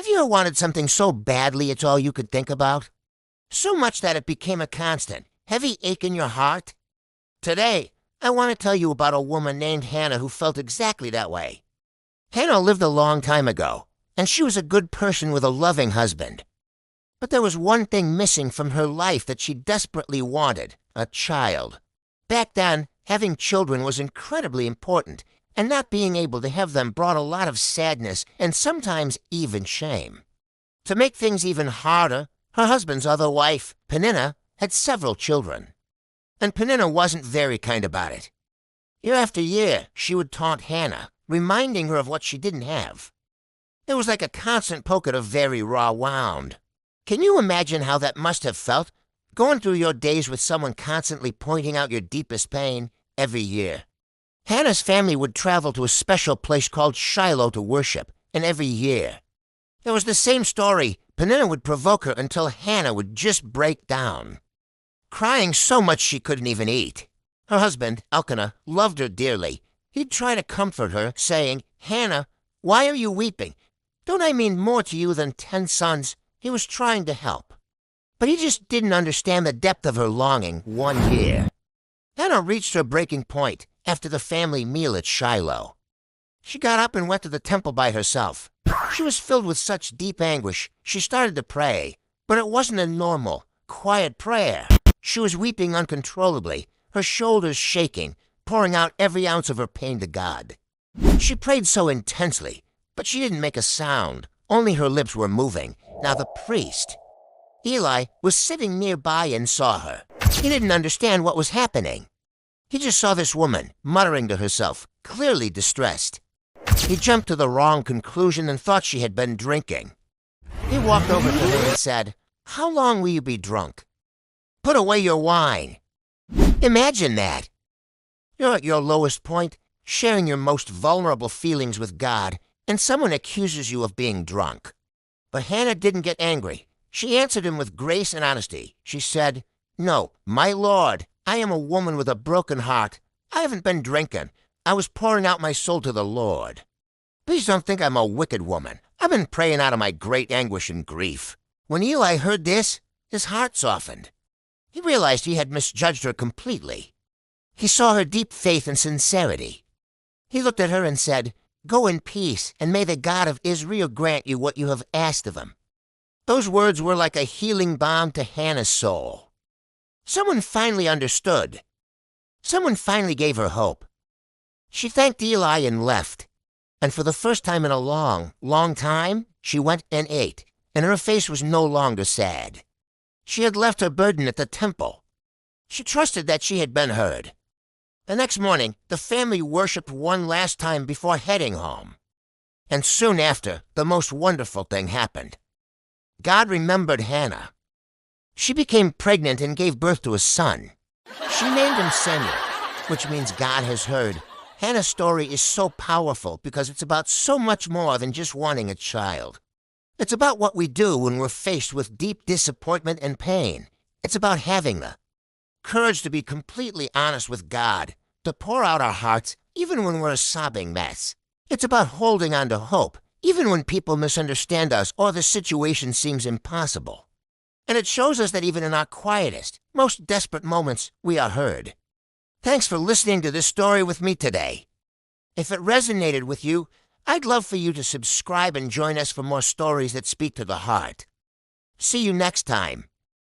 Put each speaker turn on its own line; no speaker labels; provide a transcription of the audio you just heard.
Have you ever wanted something so badly it's all you could think about? So much that it became a constant, heavy ache in your heart? Today, I want to tell you about a woman named Hannah who felt exactly that way. Hannah lived a long time ago, and she was a good person with a loving husband. But there was one thing missing from her life that she desperately wanted: a child. Back then, having children was incredibly important, and not being able to have them brought a lot of sadness and sometimes even shame. To make things even harder, her husband's other wife, Peninnah, had several children. And Peninnah wasn't very kind about it. Year after year, she would taunt Hannah, reminding her of what she didn't have. It was like a constant poke at a very raw wound. Can you imagine how that must have felt, going through your days with someone constantly pointing out your deepest pain every year? Hannah's family would travel to a special place called Shiloh to worship, and every year. It was the same story. Peninnah would provoke her until Hannah would just break down, crying so much she couldn't even eat. Her husband, Elkanah, loved her dearly. He'd try to comfort her, saying, "Hannah, why are you weeping? Don't I mean more to you than 10 sons?" He was trying to help. But he just didn't understand the depth of her longing one year. Hannah reached her breaking point after the family meal at Shiloh. She got up and went to the temple by herself. She was filled with such deep anguish, she started to pray. But it wasn't a normal, quiet prayer. She was weeping uncontrollably, her shoulders shaking, pouring out every ounce of her pain to God. She prayed so intensely, but she didn't make a sound. Only her lips were moving. Now the priest, Eli, was sitting nearby and saw her. He didn't understand what was happening. He just saw this woman, muttering to herself, clearly distressed. He jumped to the wrong conclusion and thought she had been drinking. He walked over to her and said, "How long will you be drunk? Put away your wine." Imagine that. You're at your lowest point, sharing your most vulnerable feelings with God, and someone accuses you of being drunk. But Hannah didn't get angry. She answered him with grace and honesty. She said, "No, my Lord, I am a woman with a broken heart. I haven't been drinking. I was pouring out my soul to the Lord. Please don't think I'm a wicked woman. I've been praying out of my great anguish and grief." When Eli heard this, his heart softened. He realized he had misjudged her completely. He saw her deep faith and sincerity. He looked at her and said, "Go in peace, and may the God of Israel grant you what you have asked of him." Those words were like a healing balm to Hannah's soul. Someone finally understood. Someone finally gave her hope. She thanked Eli and left. And for the first time in a long, long time, she went and ate, and her face was no longer sad. She had left her burden at the temple. She trusted that she had been heard. The next morning, the family worshipped one last time before heading home. And soon after, the most wonderful thing happened. God remembered Hannah. She became pregnant and gave birth to a son. She named him Samuel, which means God has heard. Hannah's story is so powerful because it's about so much more than just wanting a child. It's about what we do when we're faced with deep disappointment and pain. It's about having the courage to be completely honest with God, to pour out our hearts even when we're a sobbing mess. It's about holding on to hope, even when people misunderstand us or the situation seems impossible. And it shows us that even in our quietest, most desperate moments, we are heard. Thanks for listening to this story with me today. If it resonated with you, I'd love for you to subscribe and join us for more stories that speak to the heart. See you next time.